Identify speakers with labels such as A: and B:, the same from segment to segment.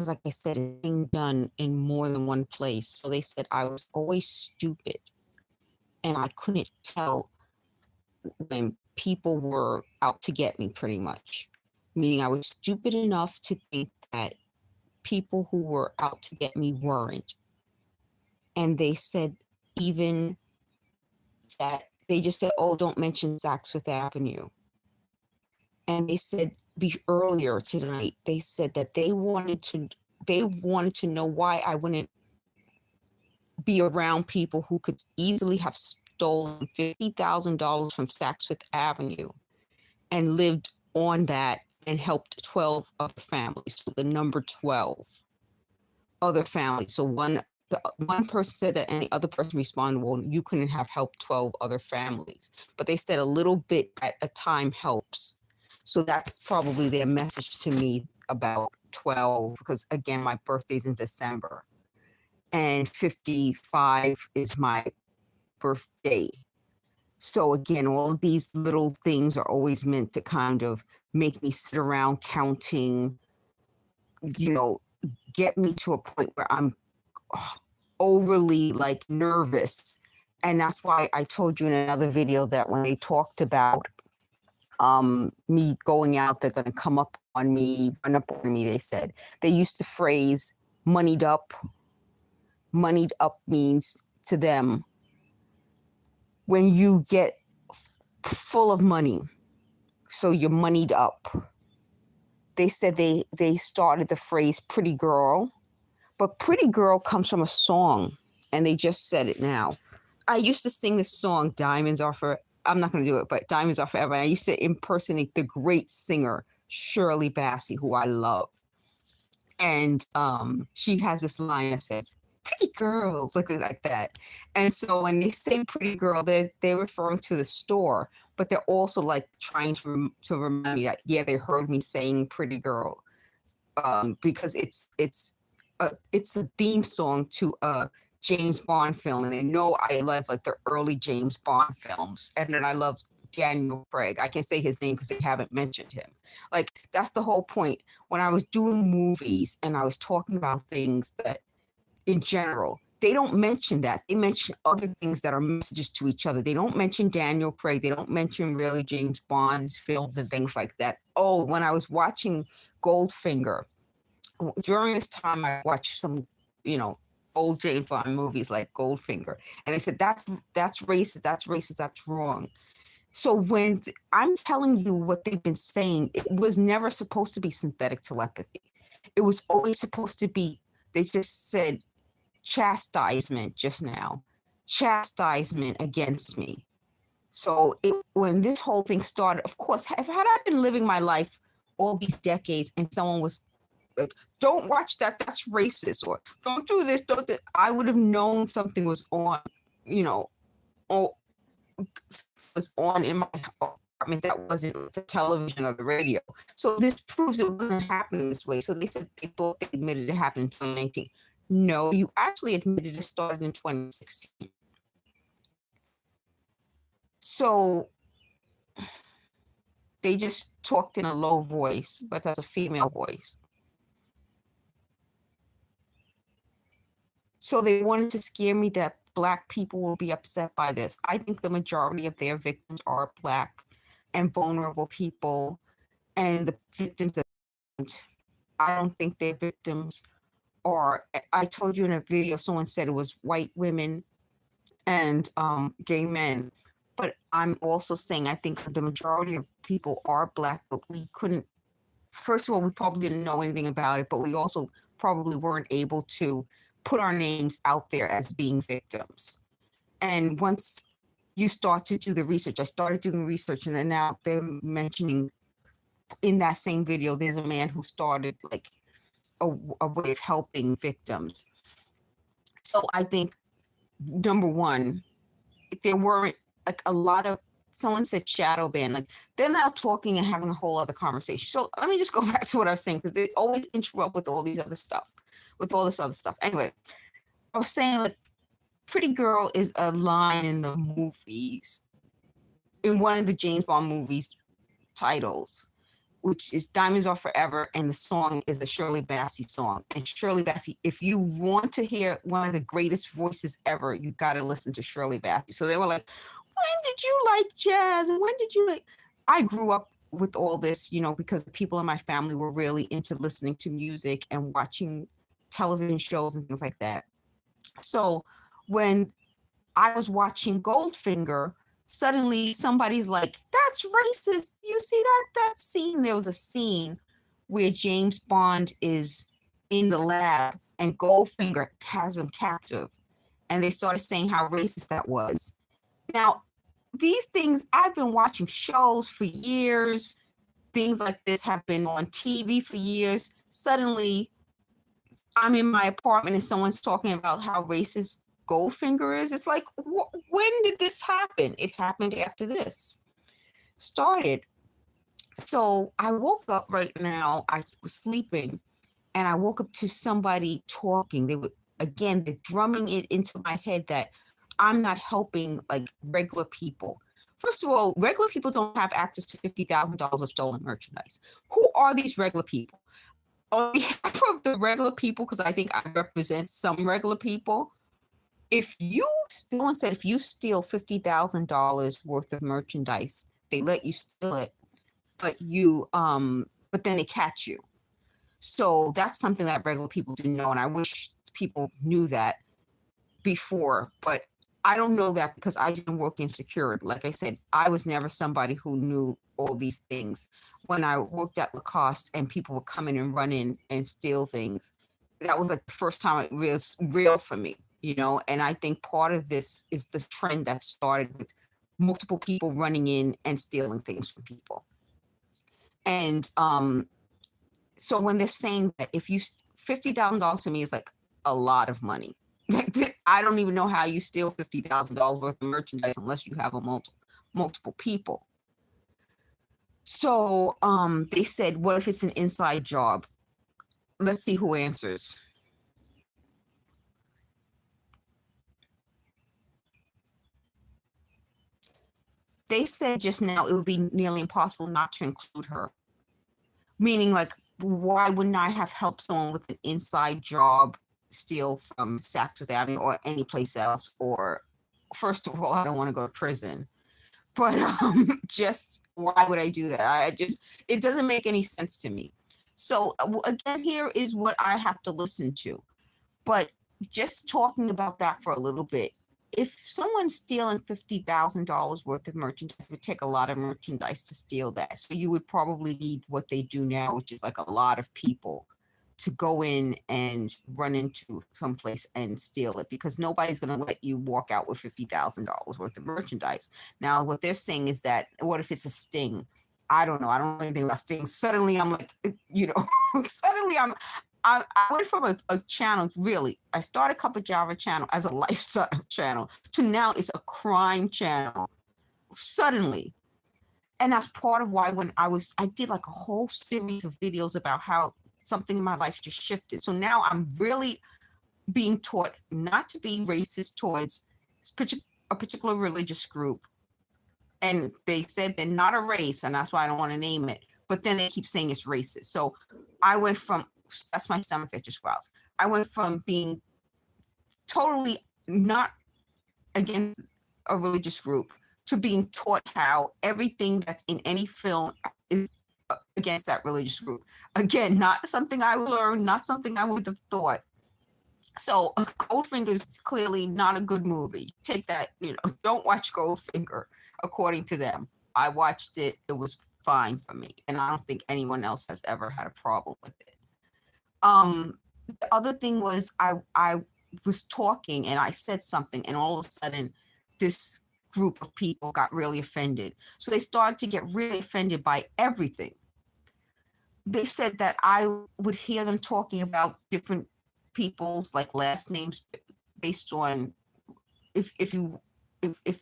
A: because like I said, it's being done in more than one place. So they said I was always stupid and I couldn't tell when people were out to get me, pretty much. Meaning I was stupid enough to think that people who were out to get me weren't. And they said even that they just said, oh, don't mention Saks Fifth Avenue. And they said earlier tonight, they said that they wanted to know why I wouldn't be around people who could easily have stolen $50,000 from Saks Fifth Avenue and lived on that and helped 12 other families. So the number 12 other families. So one person said that, and the other person responded, well, you couldn't have helped 12 other families. But they said a little bit at a time helps. So that's probably their message to me about 12, because again, my birthday's in December and 55 is my birthday. So again, all of these little things are always meant to kind of make me sit around counting, get me to a point where I'm overly like nervous. And that's why I told you in another video that when they talked about me going out, they're going to come up on me, run up on me, they said. They used the phrase moneyed up. Moneyed up means to them when you get full of money, so you're moneyed up. They said they started the phrase pretty girl, but pretty girl comes from a song, and they just said it now. I used to sing this song, Diamonds Are Forever. I'm not going to do it, but Diamonds Are Forever. And I used to impersonate the great singer, Shirley Bassey, who I love. And she has this line that says, pretty girls, like that. And so when they say pretty girl, they're referring to the store, but they're also like trying to remind me that, yeah, they heard me saying pretty girl, because it's a theme song to a James Bond film, and they know I love like the early James Bond films, and then I love Daniel Craig. I can say his name because they haven't mentioned him. Like, that's the whole point. When I was doing movies and I was talking about things that in general, they don't mention that. They mention other things that are messages to each other. They don't mention Daniel Craig. They don't mention really James Bond films and things like that. Oh, when I was watching Goldfinger, during this time I watched some, old James Bond movies like Goldfinger, and they said that's racist, that's racist, that's wrong. So when I'm telling you what they've been saying, it was never supposed to be synthetic telepathy. It was always supposed to be, they just said chastisement just now, chastisement against me. So when this whole thing started, of course, had I been living my life all these decades and someone was like, don't watch that, that's racist, or don't do this, don't do, I would have known something was on, or was on in my apartment that wasn't the television or the radio. So this proves it wasn't happening this way. So they said they thought they admitted it happened in 2019. No, you actually admitted it started in 2016. So they just talked in a low voice, but that's a female voice. So they wanted to scare me that Black people will be upset by this. I think the majority of their victims are Black and vulnerable people, and the victims that I don't think their victims are. I told you in a video, someone said it was white women and gay men, but I'm also saying I think the majority of people are Black, but we couldn't. First of all, we probably didn't know anything about it, but we also probably weren't able to put our names out there as being victims. And once you start to do the research, I started doing research, and then now they're mentioning in that same video, there's a man who started like a way of helping victims. So I think, number one, if there weren't like a lot of, someone said shadow ban, like they're now talking and having a whole other conversation. So let me just go back to what I was saying, because they always interrupt with all these other stuff, with all this other stuff. Anyway, I was saying, like, pretty girl is a line in the movies, in one of the James Bond movies titles. which is Diamonds Are Forever, and the song is the Shirley Bassey song. And Shirley Bassey, if you want to hear one of the greatest voices ever, you got to listen to Shirley Bassey. So they were like, when did you like jazz? And when did you like? I grew up with all this, you know, because the people in my family were really into listening to music and watching television shows and things like that. So when I was watching Goldfinger, suddenly somebody's like, that's racist. You see that scene? There was a scene where James Bond is in the lab and Goldfinger has him captive. And they started saying how racist that was. Now, these things, I've been watching shows for years. Things like this have been on TV for years. Suddenly, I'm in my apartment and someone's talking about how racist Goldfinger is. It's like, when did this happen? It happened after this started. So I woke up right now. I was sleeping and I woke up to somebody talking. They're drumming it into my head that I'm not helping like regular people. First of all, regular people don't have access to $50,000 of stolen merchandise. Who are these regular people? On behalf of the regular people, because I think I represent some regular people, if you steal $50,000 worth of merchandise, they let you steal it, but then they catch you. So that's something that regular people didn't know, and I wish people knew that before, but I don't know that because I didn't work in security. Like I said, I was never somebody who knew all these things. When I worked at Lacoste and people would come in and run in and steal things, that was like the first time it was real for me, you know? And I think part of this is the trend that started with multiple people running in and stealing things from people. And so when they're saying that if you $50,000 to me is like a lot of money. I don't even know how you steal $50,000 worth of merchandise unless you have multiple people. So they said, what if it's an inside job? Let's see who answers. They said just now it would be nearly impossible not to include her. Meaning, like, why wouldn't I have helped someone with an inside job steal from Saks Fifth Avenue or any place else? Or, first of all, I don't want to go to prison. But just why would I do that? It doesn't make any sense to me. So again, here is what I have to listen to. But just talking about that for a little bit, if someone's stealing $50,000 worth of merchandise, it would take a lot of merchandise to steal that. So you would probably need what they do now, which is like a lot of people to go in and run into someplace and steal it, because nobody's going to let you walk out with $50,000 worth of merchandise. Now, what they're saying is that, what if it's a sting? I don't know. I don't know anything about stings. Suddenly I'm like, you know, suddenly I went from a channel, really, I started Cup of Java channel as a lifestyle channel to now it's a crime channel suddenly. And that's part of why when I did like a whole series of videos about how something in my life just shifted. So now I'm really being taught not to be racist towards a particular religious group. And they said they're not a race, and that's why I don't want to name it. But then they keep saying it's racist. So I went from, that's my stomach that just growls. I went from being totally not against a religious group to being taught how everything that's in any film is against that religious group. Again, not something I learned, not something I would have thought. So Goldfinger is clearly not a good movie. Take that, you know, don't watch Goldfinger, according to them. I watched it. It was fine for me. And I don't think anyone else has ever had a problem with it. The other thing was I was talking and I said something, and all of a sudden this group of people got really offended. So they started to get really offended by everything. They said that I would hear them talking about different people's like last names based on if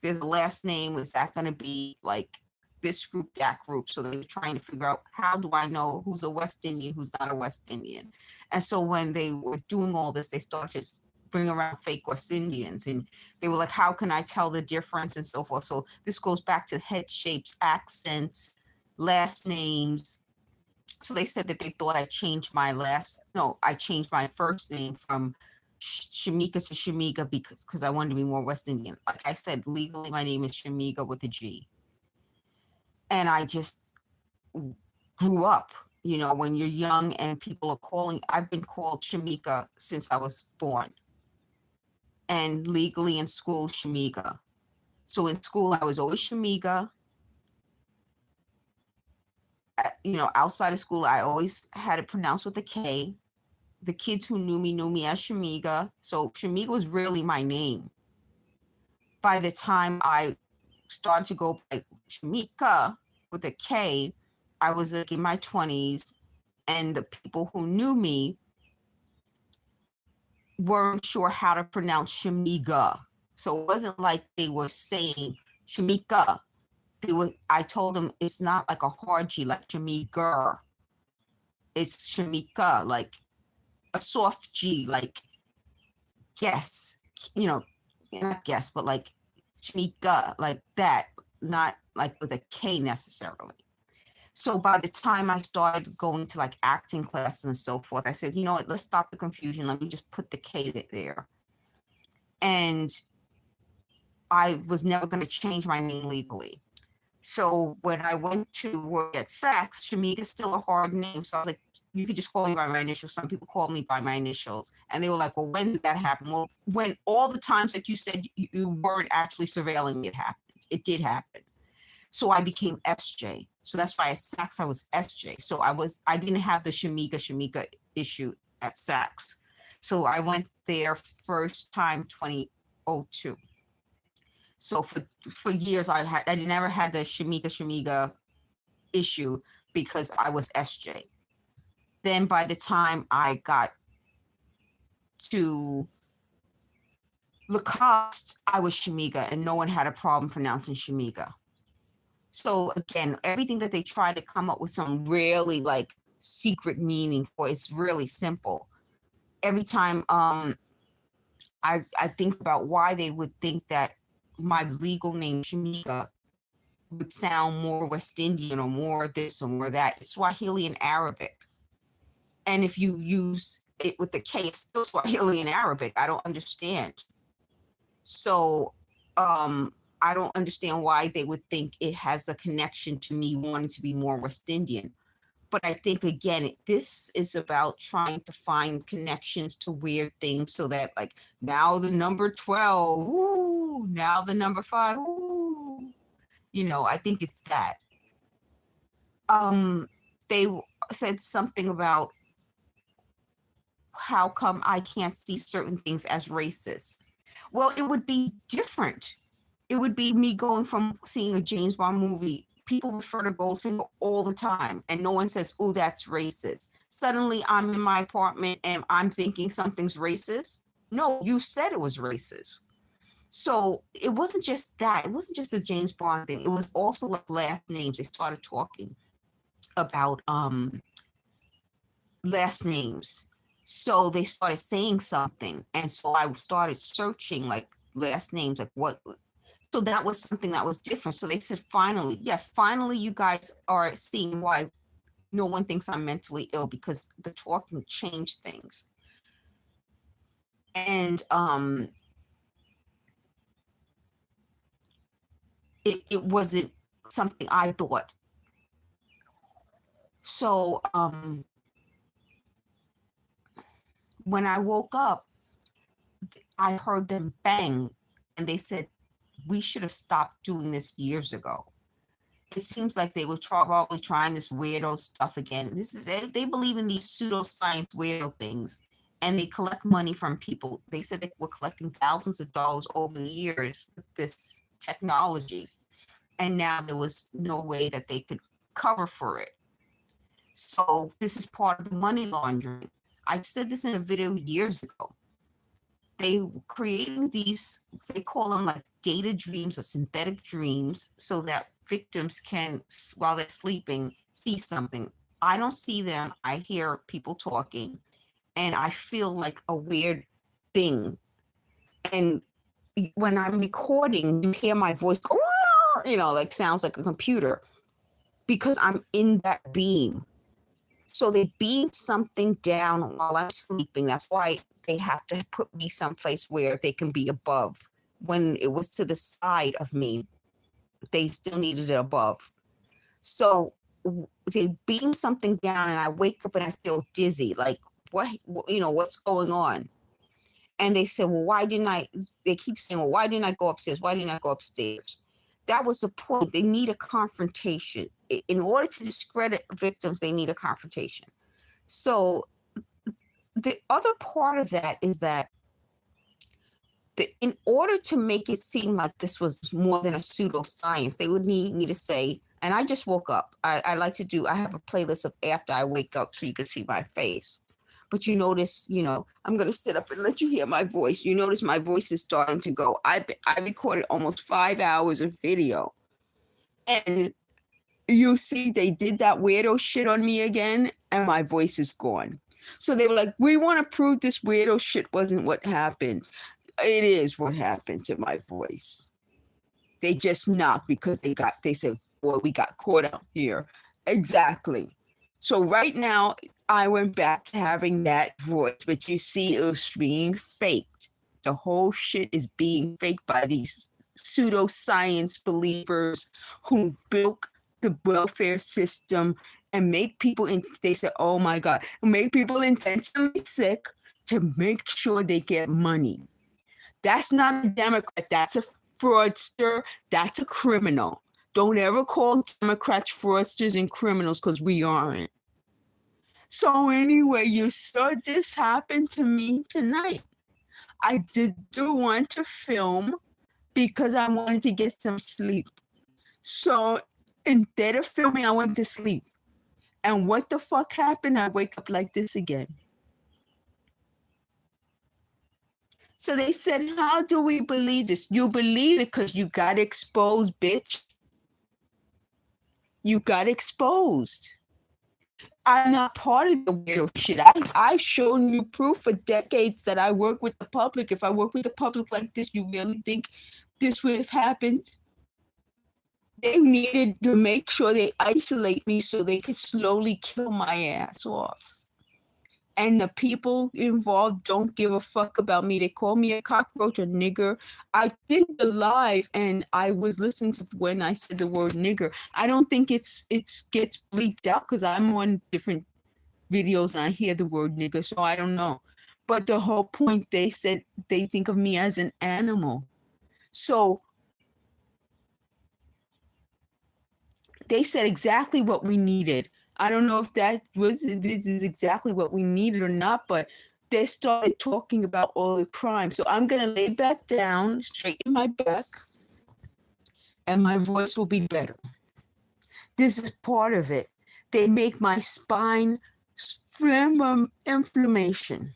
A: there's a last name, is that going to be like this group, that group? So they were trying to figure out, how do I know who's a West Indian, who's not a West Indian? And so when they were doing all this, they started to bring around fake West Indians, and they were like, how can I tell the difference, and so forth. So this goes back to head shapes, accents, last names, So they said that they thought I changed I changed my first name from Shamika to Shamega because I wanted to be more West Indian. Like I said, legally my name is Shamega with a G. And I just grew up, when you're young and people are I've been called Shamika since I was born. And legally in school, Shamega. So in school, I was always Shamega. Outside of school, I always had it pronounced with a K. The kids who knew me as Shamega. So Shamega was really my name. By the time I started to go by Shamika with a K, I was like in my 20s, and the people who knew me weren't sure how to pronounce Shamega. So it wasn't like they were saying Shamika. I told them it's not like a hard G like Shamega. It's Shamika, like a soft G, like guess, not guess, but like Shamika, like that, not like with a K necessarily. So by the time I started going to like acting classes and so forth, I said, you know what, let's stop the confusion. Let me just put the K there. And I was never going to change my name legally. So when I went to work at Saks, Shamika is still a hard name. So I was like, you could just call me by my initials. Some people call me by my initials. And they were like, well, when did that happen? Well, when all the times that you said you weren't actually surveilling it happened. It did happen. So I became SJ. So that's why at Saks I was SJ. So I didn't have the Shamika issue at Saks. So I went there first time 2002. So for years I never had the Shamega issue because I was SJ. Then by the time I got to Lacoste, I was Shamega, and no one had a problem pronouncing Shamega. So again, everything that they try to come up with some really like secret meaning for, it's really simple. Every time I think about why they would think that my legal name Shamega would sound more West Indian or more this or more that. It's Swahili and Arabic. And if you use it with the K, it's still Swahili and Arabic. I don't understand. So I don't understand why they would think it has a connection to me wanting to be more West Indian. But I think, again, this is about trying to find connections to weird things so that, like, now the number 12, ooh, now the number 5, ooh. I think it's that. They said something about how come I can't see certain things as racist. Well, it would be different. It would be me going from seeing a James Bond movie. People refer to Goldfinger all the time, and no one says, oh, that's racist. Suddenly, I'm in my apartment, and I'm thinking something's racist. No, you said it was racist. So it wasn't just that. It wasn't just the James Bond thing. It was also like last names. They started talking about last names. So they started saying something. And so I started searching like last names, like what. So that was something that was different. So they said, finally you guys are seeing why no one thinks I'm mentally ill, because the talking changed things. And it wasn't something I thought. So when I woke up, I heard them bang, and they said, we should have stopped doing this years ago. It seems like they were probably trying this weirdo stuff again. They believe in these pseudoscience weirdo things, and they collect money from people. They said they were collecting thousands of dollars over the years with this technology, and now there was no way that they could cover for it. So this is part of the money laundering. I said this in a video years ago. They were creating these, they call them like data dreams or synthetic dreams, so that victims can, while they're sleeping, see something. I don't see them. I hear people talking, and I feel like a weird thing. And when I'm recording, you hear my voice go, like sounds like a computer, because I'm in that beam. So they beam something down while I'm sleeping. That's why they have to put me someplace where they can be above. When it was to the side of me, they still needed it above. So they beam something down, and I wake up and I feel dizzy. Like, what's going on? And they said, well, why didn't I? They keep saying, well, why didn't I go upstairs? Why didn't I go upstairs? That was the point. They need a confrontation. In order to discredit victims, they need a confrontation. So the other part of that is that in order to make it seem like this was more than a pseudoscience, they would need me to say, and I just woke up. I like to do, I have a playlist of after I wake up so you can see my face. But you notice, I'm going to sit up and let you hear my voice. You notice my voice is starting to go. I recorded almost 5 hours of video. And you see, they did that weirdo shit on me again, and my voice is gone. So they were like, we want to prove this weirdo shit wasn't what happened. It is what happened to my voice. They just knocked because they said, well, we got caught out here. Exactly. So right now, I went back to having that voice, but you see, it was being faked. The whole shit is being faked by these pseudoscience believers who bilk the welfare system and make people, they say, oh my God, make people intentionally sick to make sure they get money. That's not a Democrat. That's a fraudster. That's a criminal. Don't ever call Democrats fraudsters and criminals, because we aren't. So anyway, you saw this happen to me tonight. I didn't want to film because I wanted to get some sleep. So instead of filming, I went to sleep. And what the fuck happened? I wake up like this again. So they said, how do we believe this? You believe it because you got exposed, bitch. You got exposed. I'm not part of the weirdo shit. I've shown you proof for decades that I work with the public. If I work with the public like this, you really think this would have happened? They needed to make sure they isolate me so they could slowly kill my ass off. And the people involved don't give a fuck about me. They call me a cockroach, a nigger. I did the live, and I was listening to when I said the word nigger. I don't think it gets bleeped out because I'm on different videos and I hear the word nigger, so I don't know. But the whole point, they said they think of me as an animal. So they said exactly what we needed. I don't know if this is exactly what we needed or not, but they started talking about all the crime. So I'm going to lay back down, straighten my back, and my voice will be better. This is part of it. They make my spine inflammation.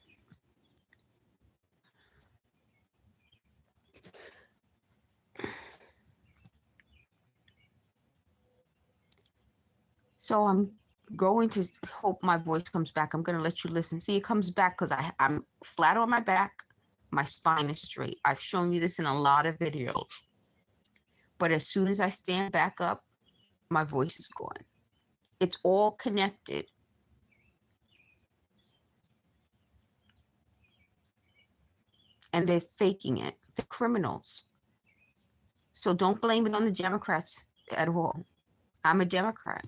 A: So I'm going to hope my voice comes back. I'm going to let you listen. See, it comes back because I'm flat on my back. My spine is straight. I've shown you this in a lot of videos. But as soon as I stand back up, my voice is gone. It's all connected. And they're faking it. They're criminals. So don't blame it on the Democrats at all. I'm a Democrat.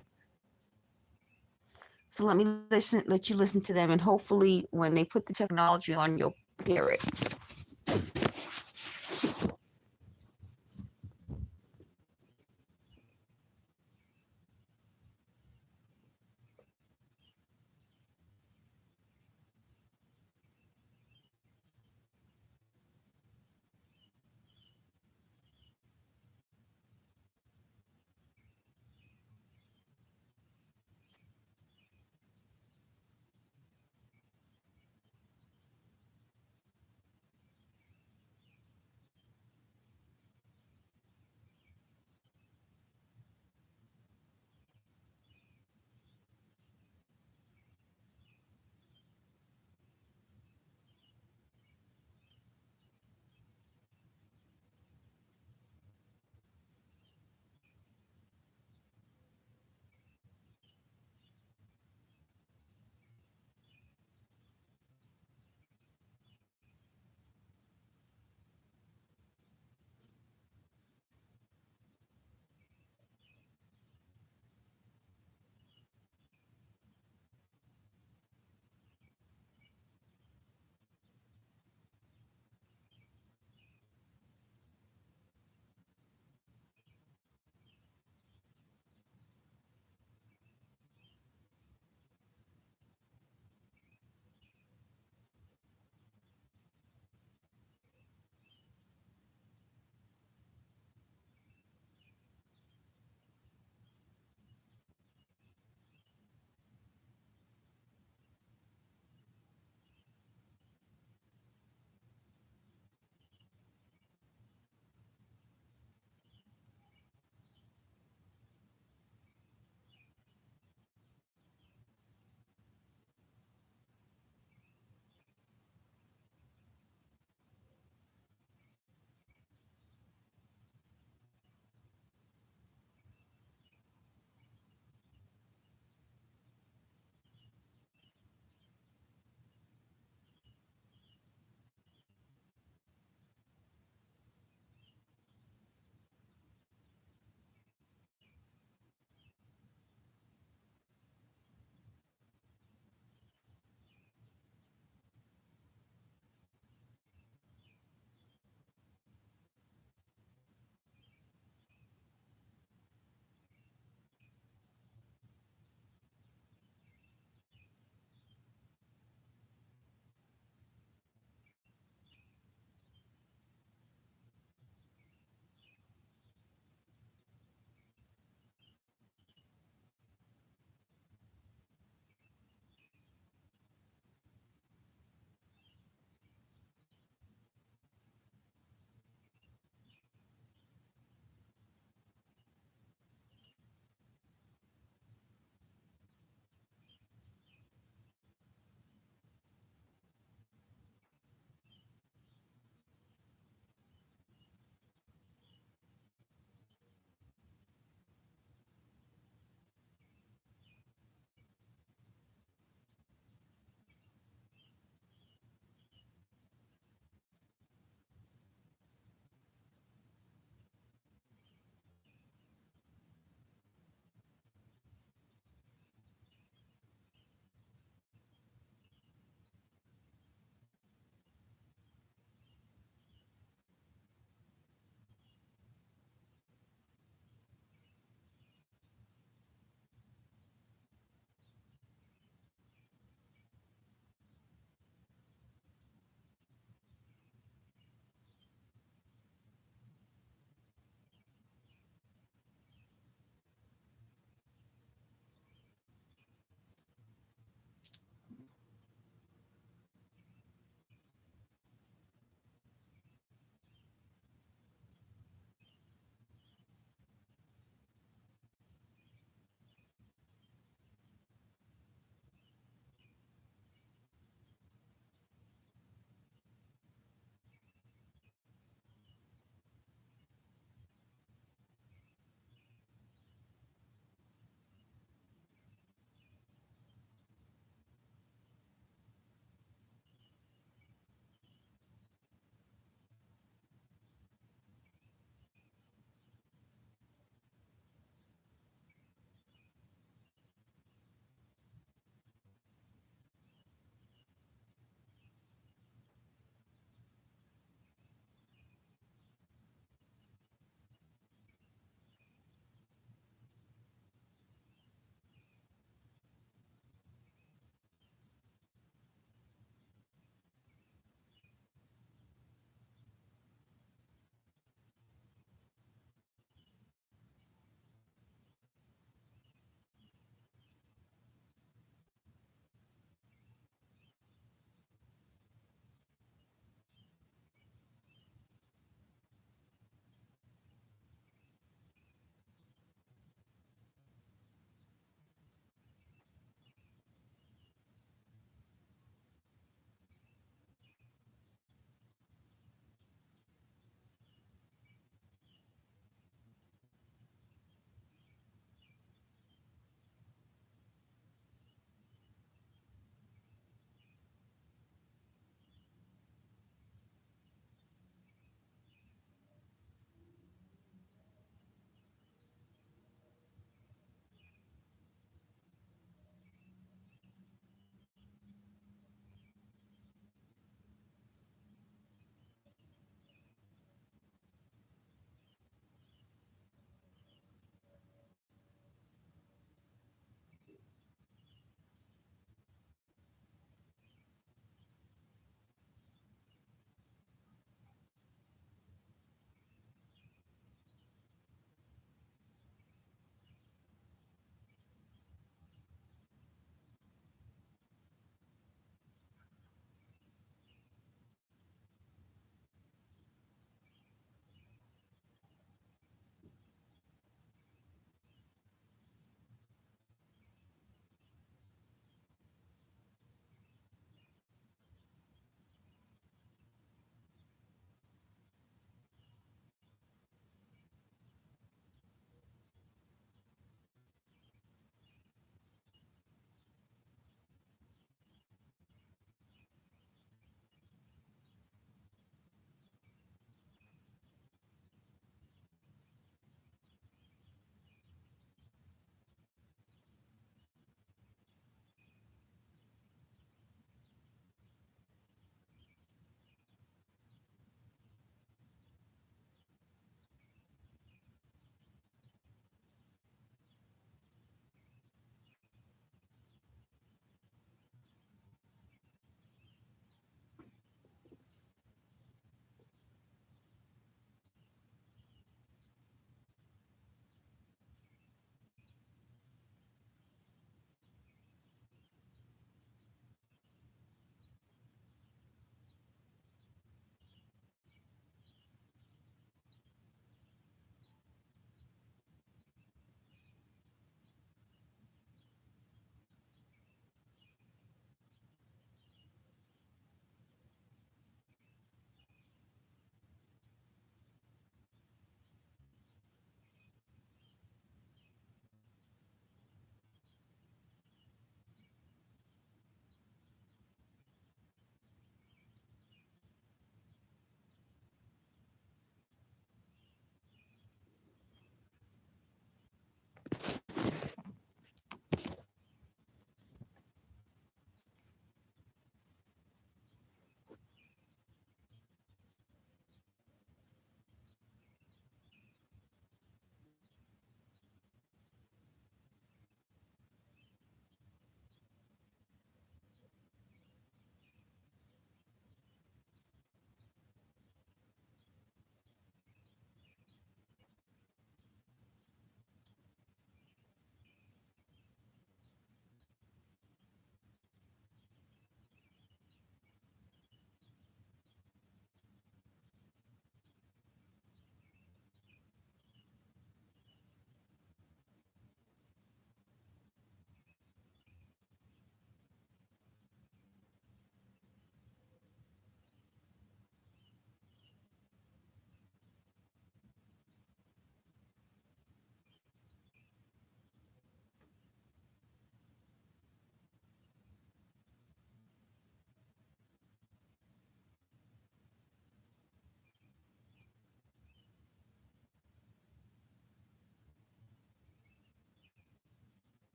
A: So let you listen to them, and hopefully when they put the technology on, you'll hear it.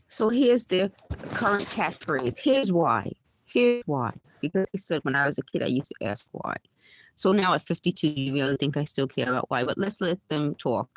A: So here's their current catchphrase. Here's why. Here's why. Because they said when I was a kid, I used to ask why. So now at 52, you really think I still care about why? But let's let them talk.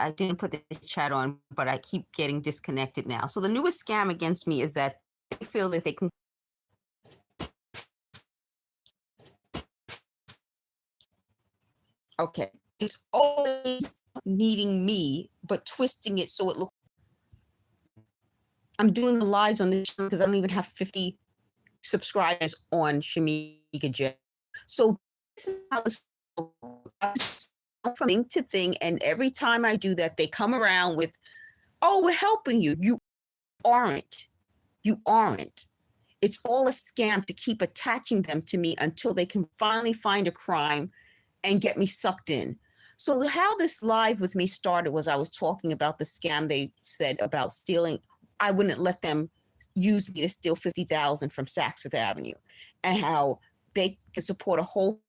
A: I didn't put this chat on, but I keep getting disconnected now. So the newest scam against me is that they feel that they can. Okay, it's always needing me, but twisting it so it looks. I'm doing the lives on this because I don't even have 50 subscribers on Shamega J. So this is how this from thing to thing, and every time I do that, they come around with, "Oh, we're helping you." You aren't. You aren't. It's all a scam to keep attaching them to me until they can finally find a crime and get me sucked in. So how this live with me started was I was talking about the scam they said about stealing. I wouldn't let them use me to steal 50,000 from Saks Fifth Avenue, and how they can support a whole.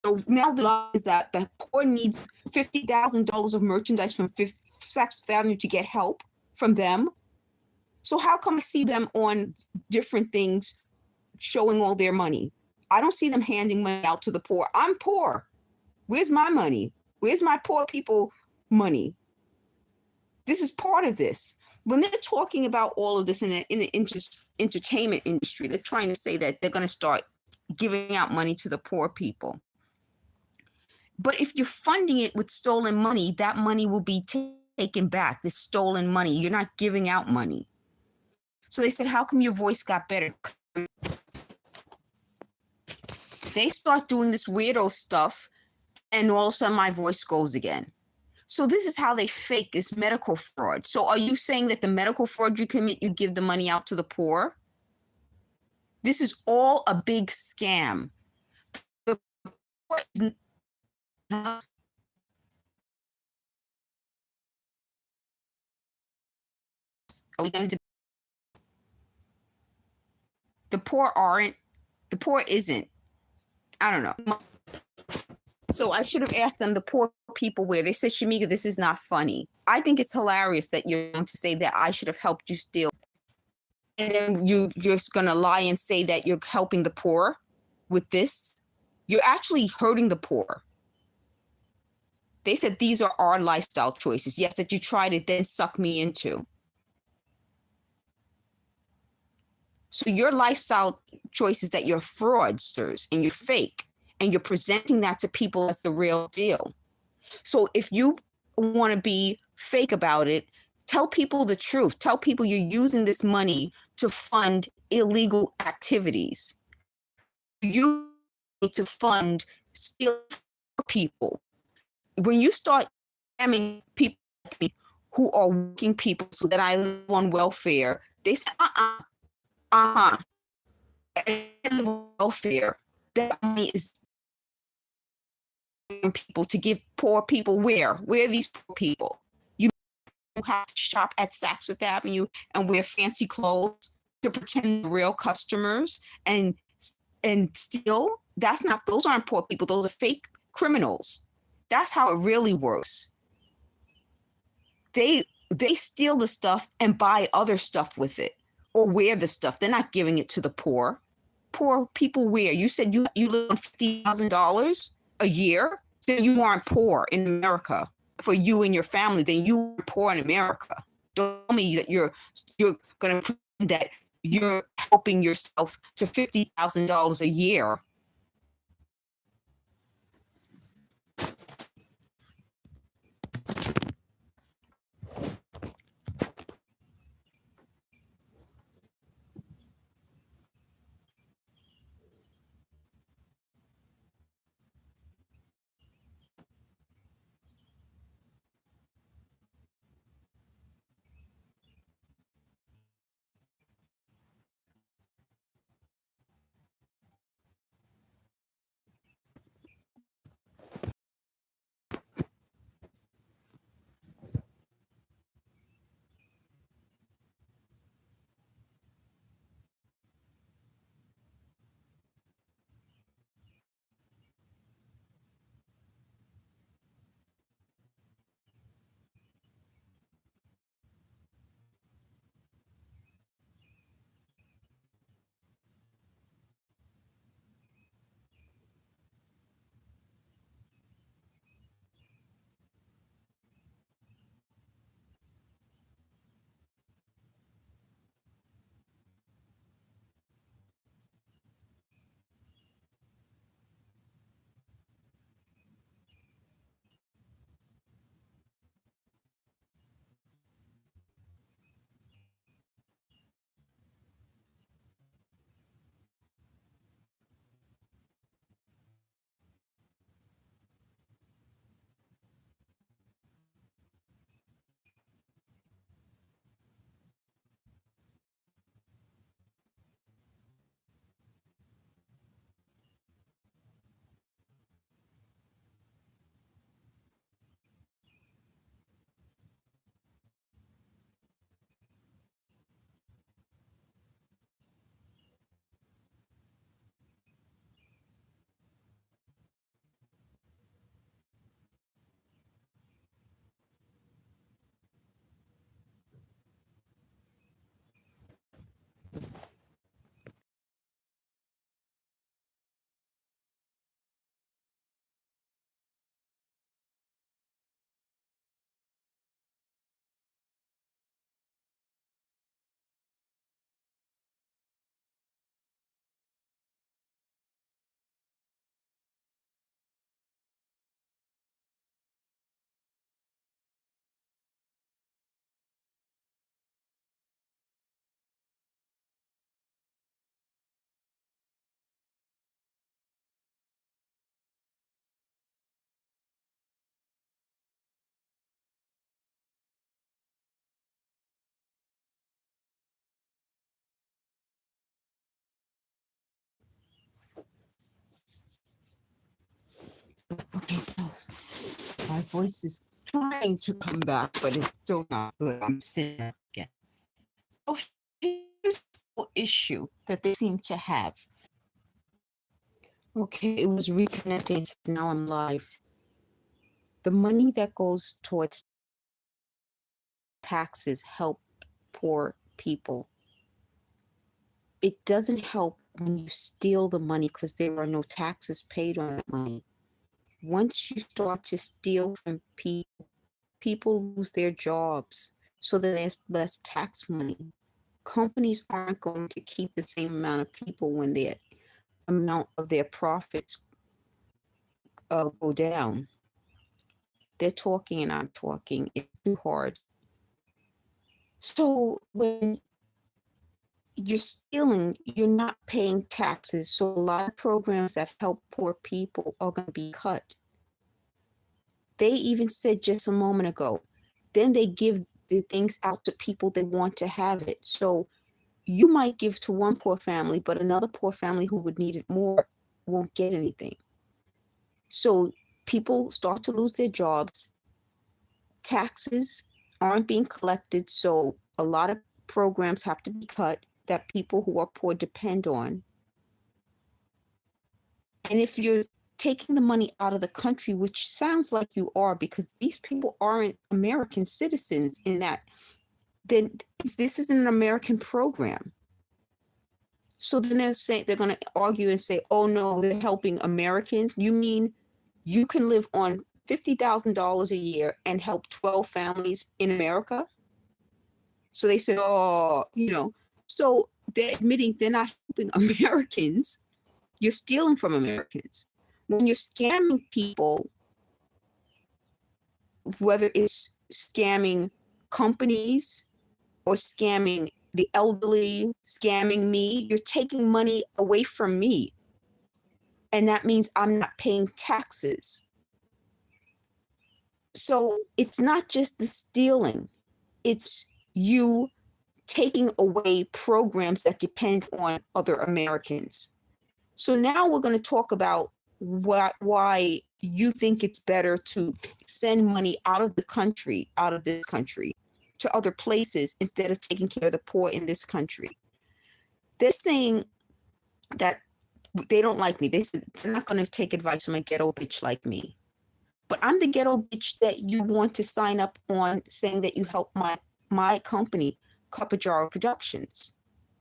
A: So now the lie is that the poor needs $50,000 of merchandise from Saks Fifth Avenue to get help from them. So how come I see them on different things showing all their money? I don't see them handing money out to the poor. I'm poor. Where's my money? Where's my poor people money? This is part of this. When they're talking about all of this in the entertainment industry, they're trying to say that they're going to start giving out money to the poor people. But if you're funding it with stolen money, that money will be taken back. This stolen money, you're not giving out money. So they said, how come your voice got better? They start doing this weirdo stuff, and all of a sudden my voice goes again. So this is how they fake this medical fraud. So are you saying that the medical fraud you commit, you give the money out to the poor? This is all a big scam. The poor is, are we going to? The poor aren't. The poor isn't. I don't know. So I should have asked them, the poor people where. They said, Shamega, this is not funny. I think it's hilarious that you're going to say that I should have helped you steal. And then you're just going to lie and say that you're helping the poor with this. You're actually hurting the poor. They said these are our lifestyle choices. Yes, that you try to then suck me into. So your lifestyle choices that you're fraudsters and you're fake, and you're presenting that to people as the real deal. So if you want to be fake about it, tell people the truth. Tell people you're using this money to fund illegal activities. You need to fund steal people. When you start scamming people who are working people so that I live on welfare, they say, welfare. That money is people to give poor people where? Where are these poor people? You have to shop at Saks Fifth Avenue and wear fancy clothes to pretend real customers and steal. That's not, those aren't poor people. Those are fake criminals. That's how it really works. They steal the stuff and buy other stuff with it, or wear the stuff. They're not giving it to the poor. Poor people wear. You said you live on $50,000 a year, then you aren't poor in America. For you and your family, then you are poor in America. Don't tell me that you're going to pretend that you're helping yourself to $50,000 a year. voice is trying to come back, but it's still not good. I'm sitting up again. So here's the issue that they seem to have. Okay, it was reconnecting. Now I'm live. The money that goes towards taxes help poor people. It doesn't help when you steal the money because there are no taxes paid on that money. Once you start to steal from people, people lose their jobs, so that there's less tax money. Companies aren't going to keep the same amount of people when the amount of their profits go down. They're talking and I'm talking. It's too hard. So when you're stealing, you're not paying taxes. So a lot of programs that help poor people are going to be cut. They even said just a moment ago, then they give the things out to people that want to have it. So you might give to one poor family, but another poor family who would need it more won't get anything. So people start to lose their jobs. Taxes aren't being collected. So a lot of programs have to be cut that people who are poor depend on. And if you're taking the money out of the country, which sounds like you are, because these people aren't American citizens in that, then this isn't an American program. So then they're going to argue and say, oh no, they're helping Americans. You mean you can live on $50,000 a year and help 12 families in America? So they said, oh, so they're admitting they're not helping Americans. You're stealing from Americans. When you're scamming people, whether it's scamming companies or scamming the elderly, scamming me, you're taking money away from me. And that means I'm not paying taxes. So it's not just the stealing, it's you taking away programs that depend on other Americans. So now we're going to talk about why you think it's better to send money out of this country, to other places instead of taking care of the poor in this country. They're saying that they don't like me. They're not going to take advice from a ghetto bitch like me. But I'm the ghetto bitch that you want to sign up on, saying that you help my company, Cup-A-Jar Productions.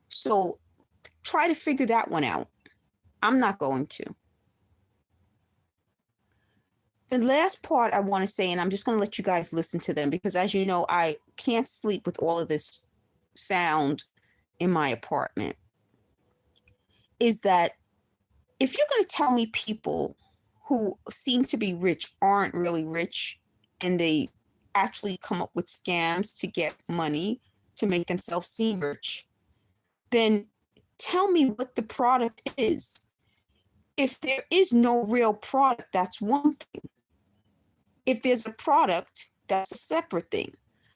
A: So try to figure that one out. I'm not going to. The last part I want to say, and I'm just going to let you guys listen to them, because as you know, I can't sleep with all of this sound in my apartment, is that if you're going to tell me people who seem to be rich aren't really rich, and they actually come up with scams to get money to make themselves seem rich, then tell me what the product is. If there is no real product, that's one thing. If there's a product, that's a separate thing.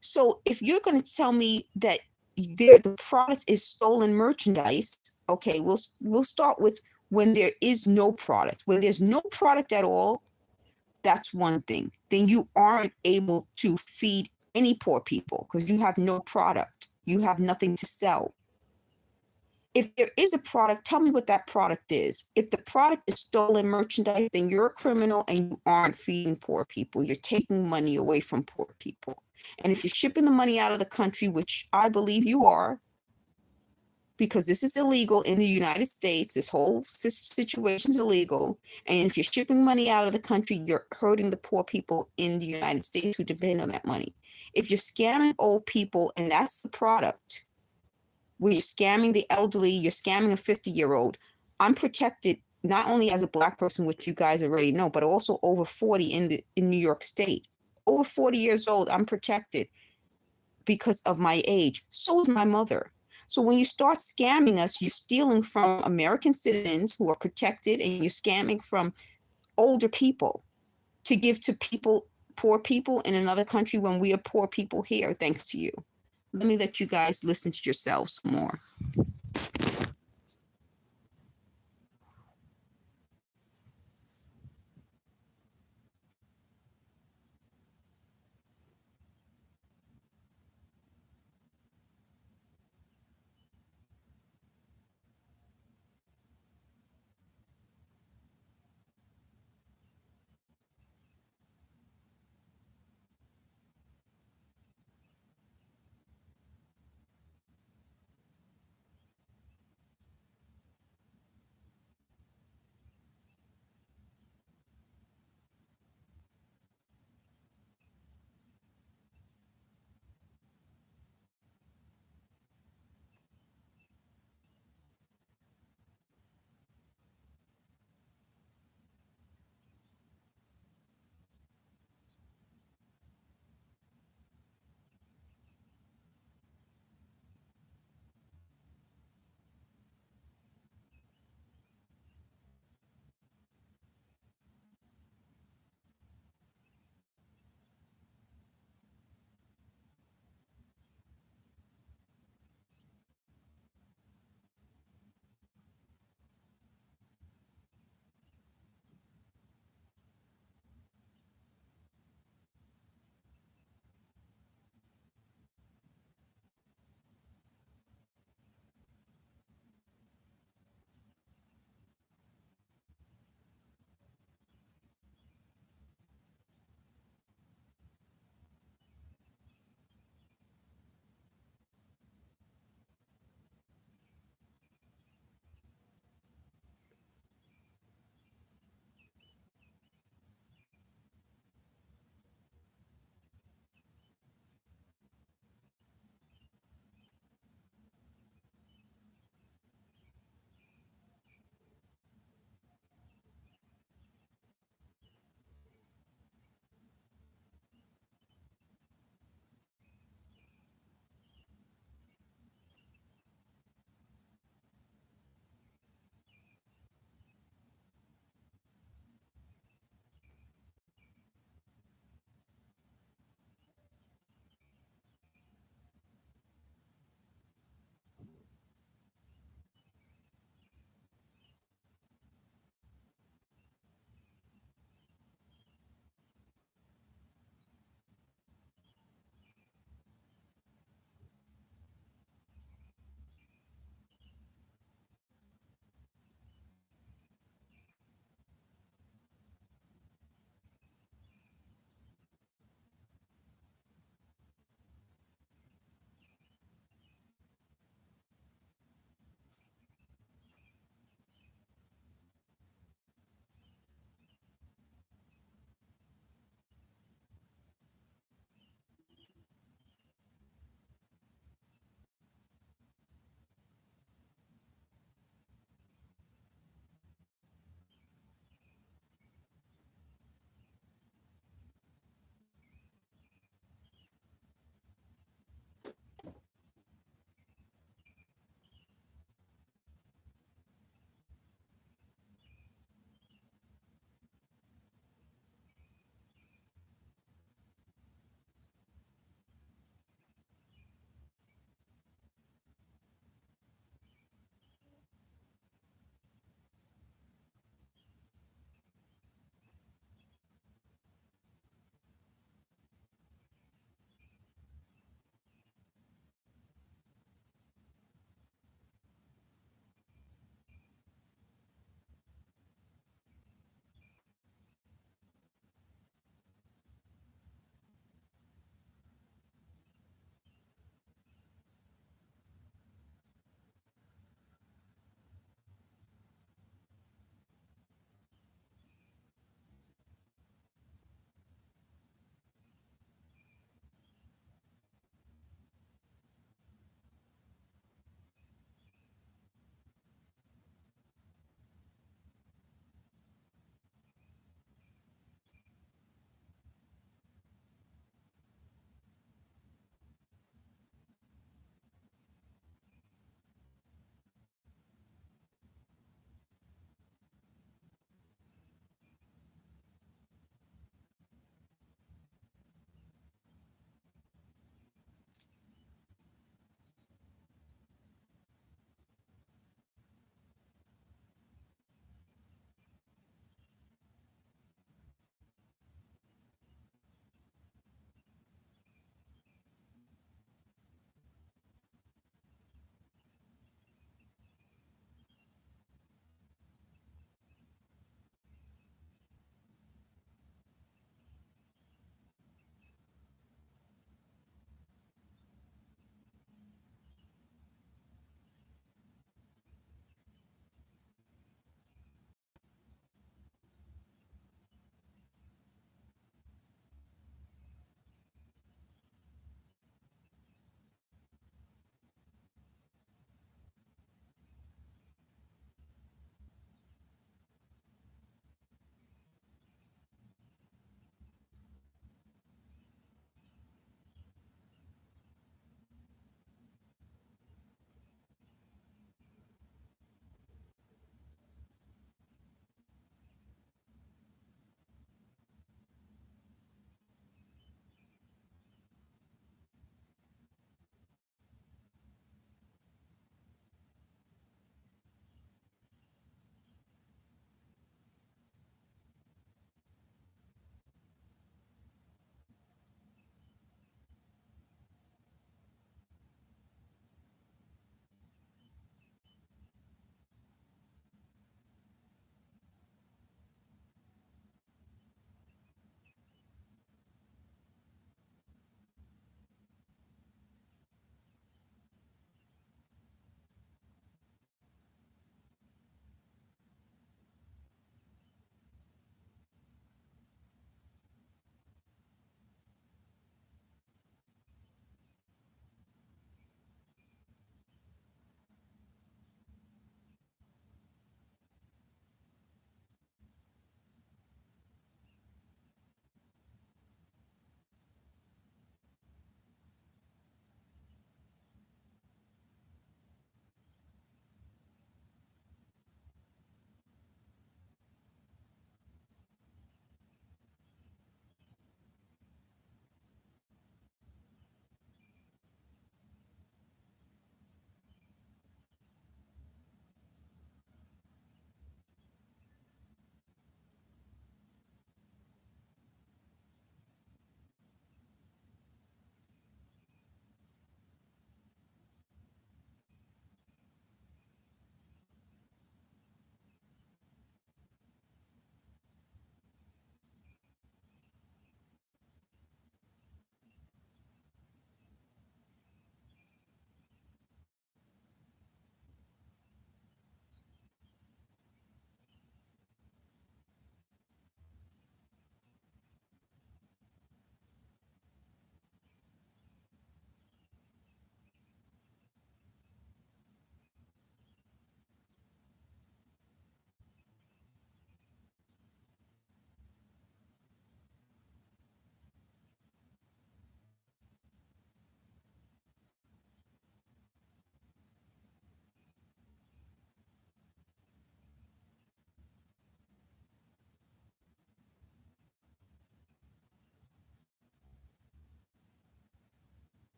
A: So if you're going to tell me that the product is stolen merchandise, okay, we'll start with when there is no product. When there's no product at all, that's one thing. Then you aren't able to feed any poor people because you have no product. You have nothing to sell. If there is a product, tell me what that product is. If the product is stolen merchandise, then you're a criminal and you aren't feeding poor people. You're taking money away from poor people. And if you're shipping the money out of the country, which I believe you are, because this is illegal in the United States, this whole situation is illegal. And if you're shipping money out of the country, you're hurting the poor people in the United States who depend on that money. If you're scamming old people and that's the product, where you're scamming the elderly, you're scamming a 50-year-old. I'm protected not only as a Black person, which you guys already know, but also over 40 in New York State. Over 40 years old, I'm protected because of my age. So is my mother. So when you start scamming us, you're stealing from American citizens who are protected, and you're scamming from older people to give to poor people in another country when we are poor people here, thanks to you. Let me let you guys listen to yourselves more.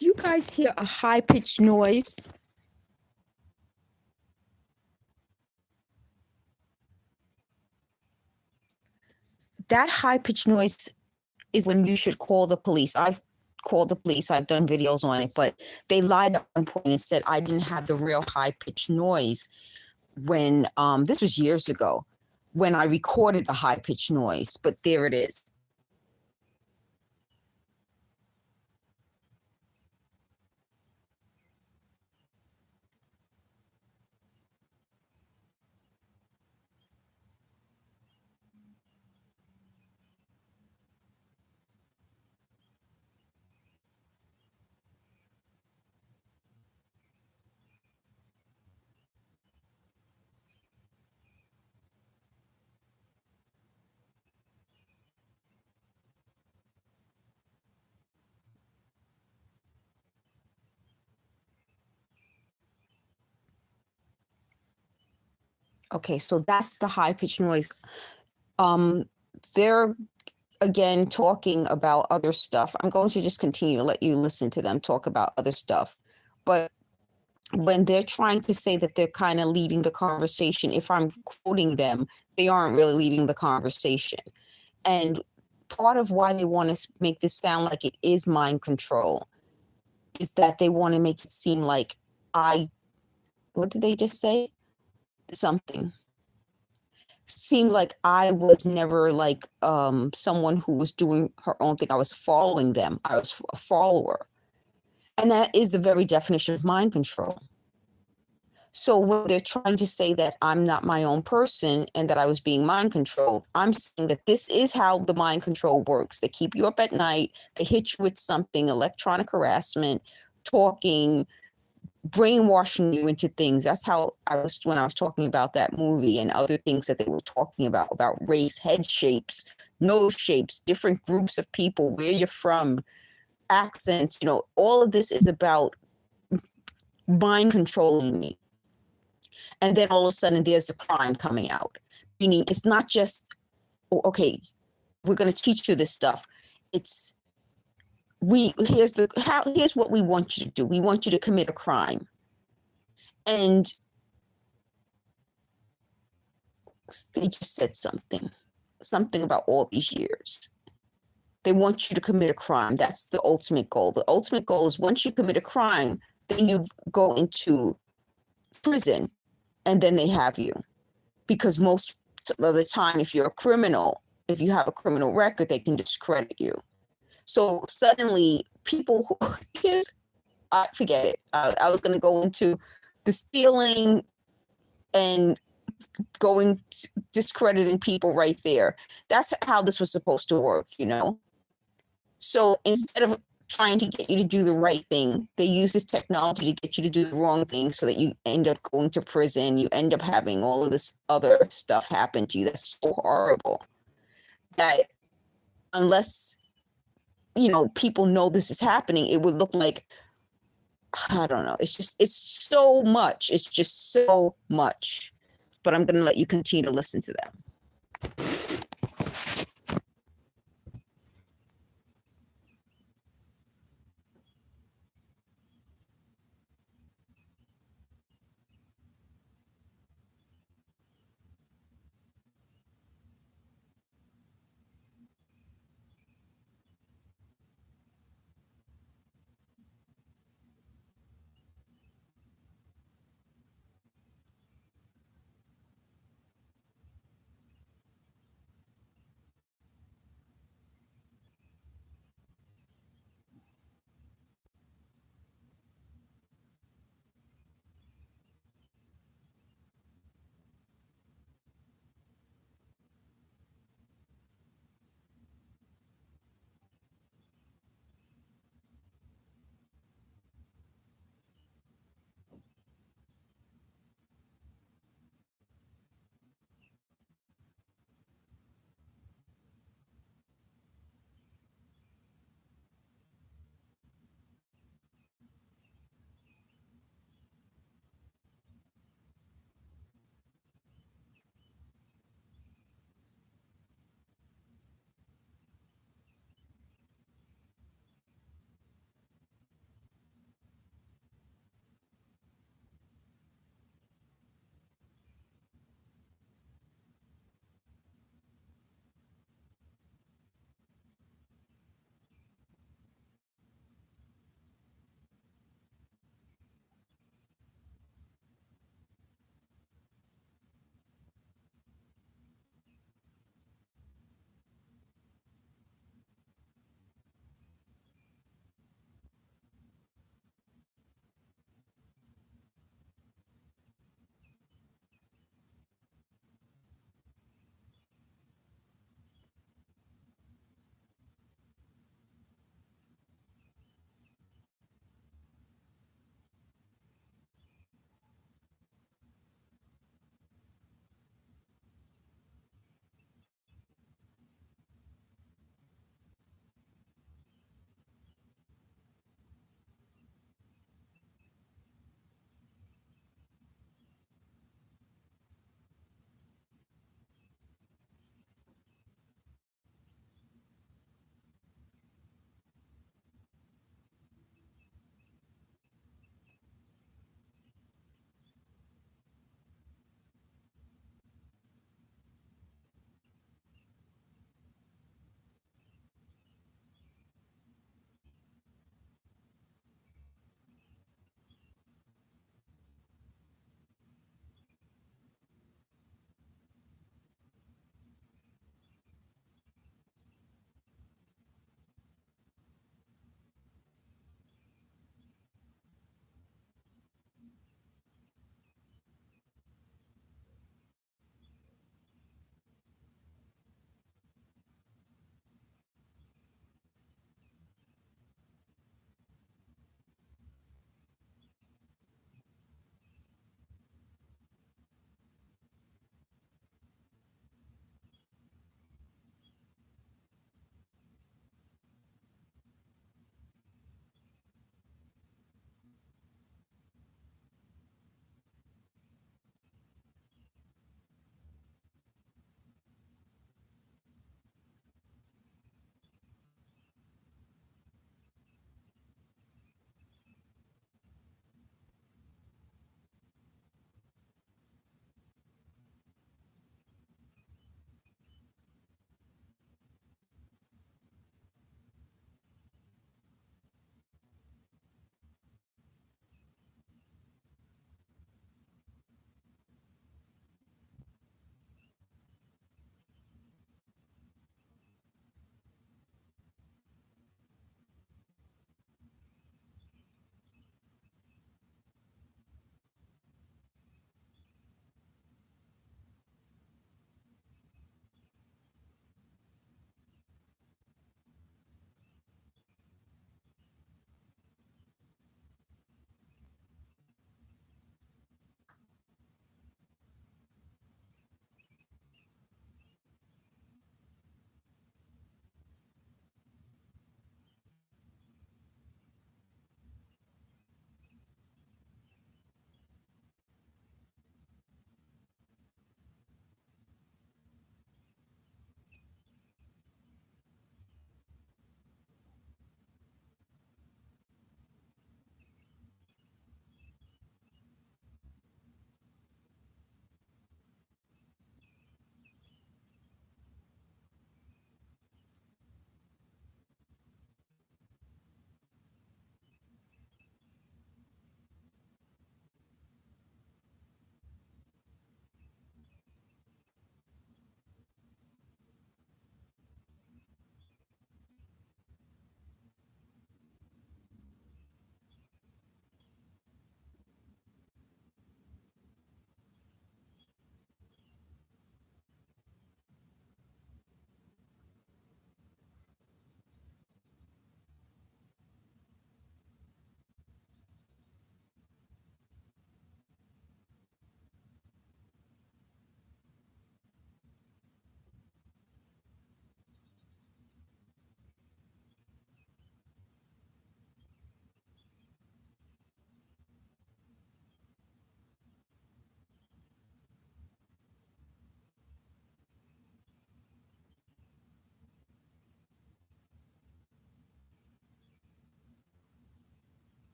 A: Do you guys hear a high-pitched noise? That high-pitched noise is when you should call the police. I've called the police. I've done videos on it, but they lied at one point and said I didn't have the real high-pitched noise when this was years ago when I recorded the high-pitched noise, but there it is. Okay, so that's the high-pitched noise. They're again talking about other stuff. I'm going to just continue to let you listen to them talk about other stuff. But when they're trying to say that they're kind of leading the conversation, if I'm quoting them, they aren't really leading the conversation. And part of why they want to make this sound like it is mind control is that they want to make it seem like what did they just say? Something. Seemed like I was never like someone who was doing her own thing. I was following them. I was a follower. And that is the very definition of mind control. So when they're trying to say that I'm not my own person and that I was being mind controlled, I'm saying that this is how the mind control works. They keep you up at night, they hit you with something, electronic harassment, talking, brainwashing you into things. That's how I was when I was talking about that movie and other things that they were talking about race, head shapes, nose shapes, different groups of people, where you're from, accents, all of this is about mind controlling me. And then all of a sudden there's a crime coming out. Meaning it's not just, okay, we're going to teach you this stuff. It's here's what we want you to do. We want you to commit a crime. And they just said something about all these years. They want you to commit a crime. That's the ultimate goal. The ultimate goal is once you commit a crime, then you go into prison and then they have you. Because most of the time, if you're a criminal, if you have a criminal record, they can discredit you. So suddenly people forget it. I was going to go into the stealing and discrediting people right there. That's how this was supposed to work, So instead of trying to get you to do the right thing, they use this technology to get you to do the wrong thing so that you end up going to prison. You end up having all of this other stuff happen to you. That's so horrible that unless, people know this is happening, it would look like, I don't know. It's so much. It's just so much. But I'm going to let you continue to listen to them.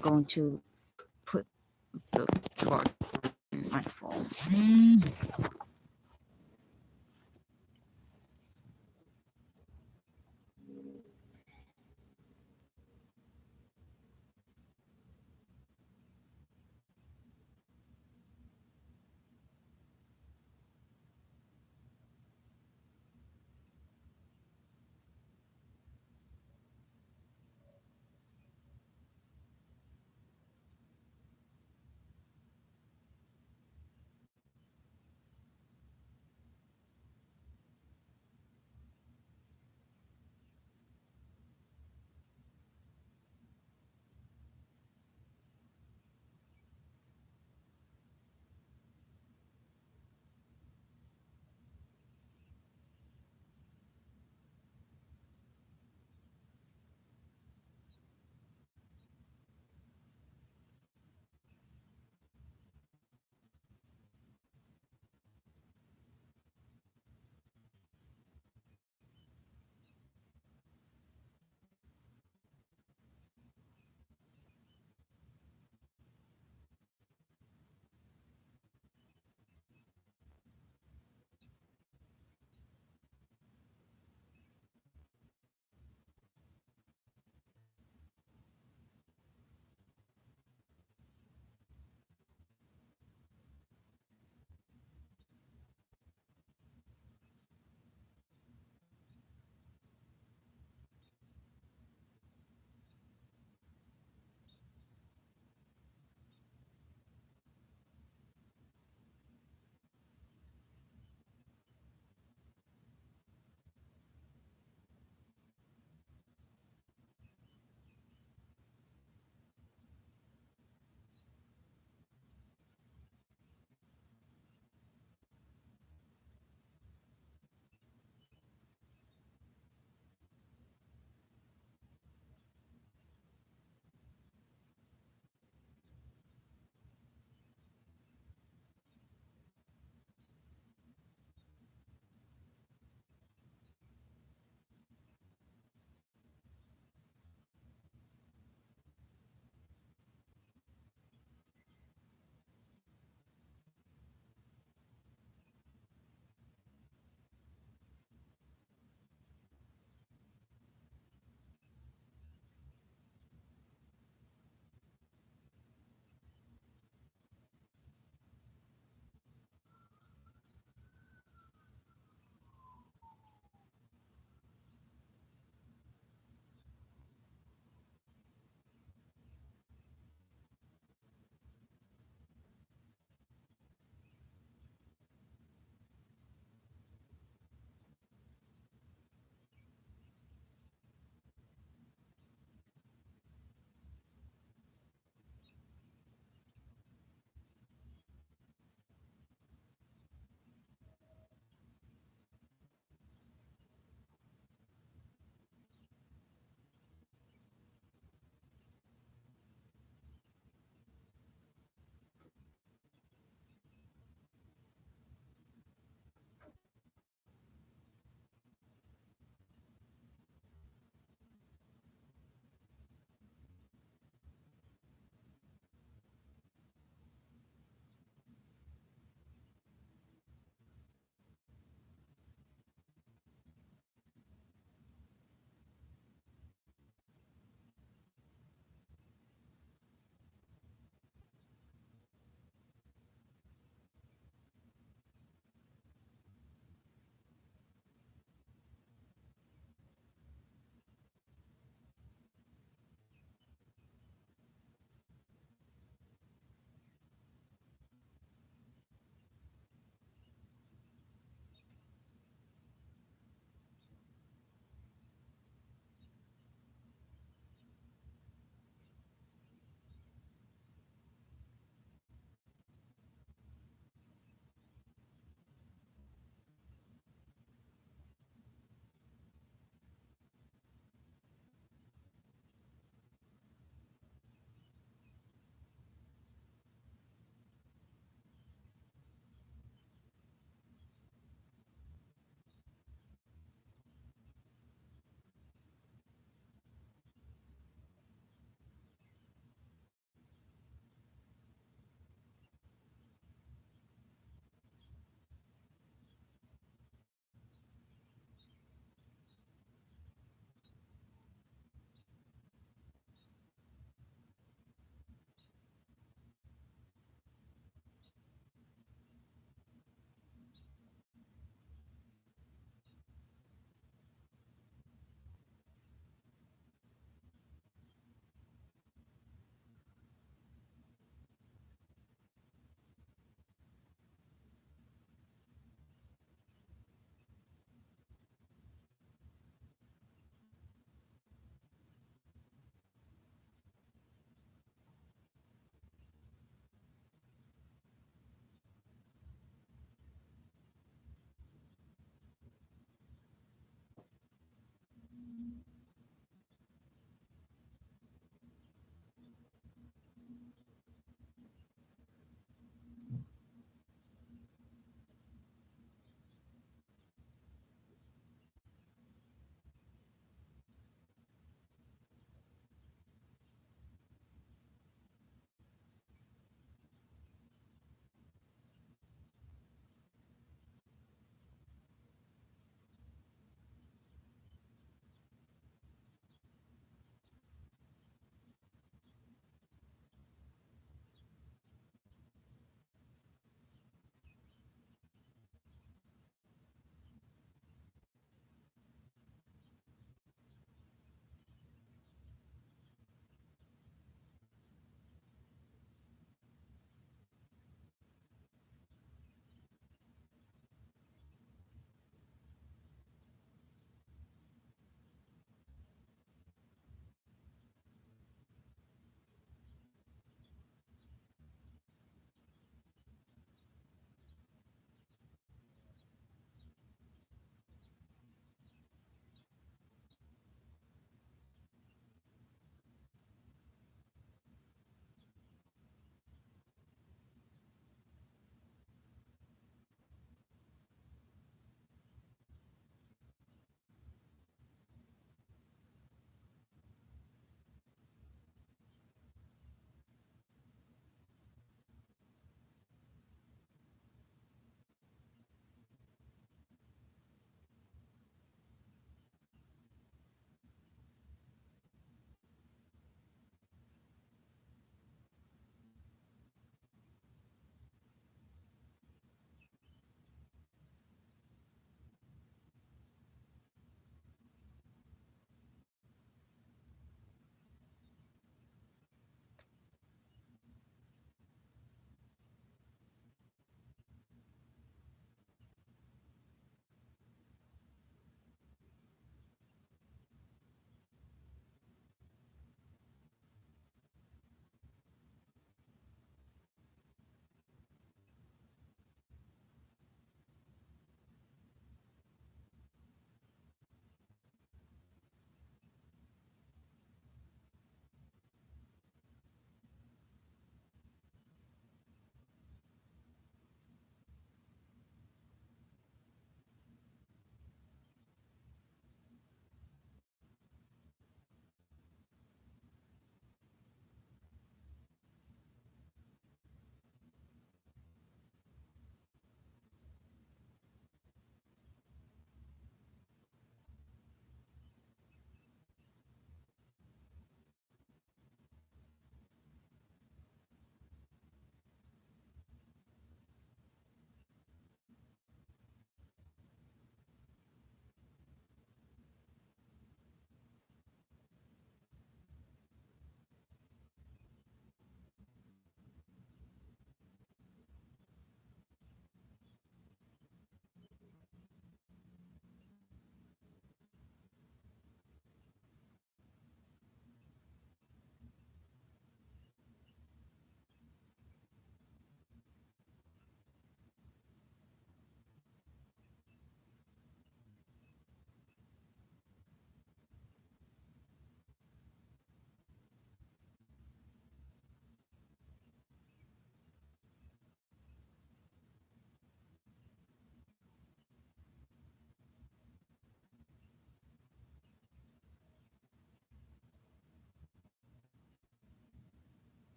B: going to put the charger in my phone.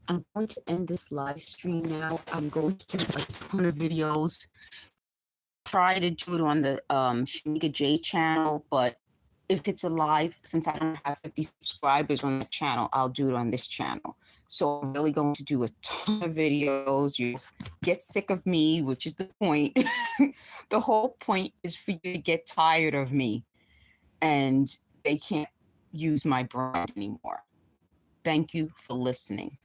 A: I'm going to end this live stream now. I'm going to do a ton of videos. Try to do it on the Shamega J channel, but if it's a live, since I don't have 50 subscribers on the channel, I'll do it on this channel. So I'm really going to do a ton of videos. You get sick of me, which is the point. The whole point is for you to get tired of me and they can't use my brand anymore. Thank you for listening.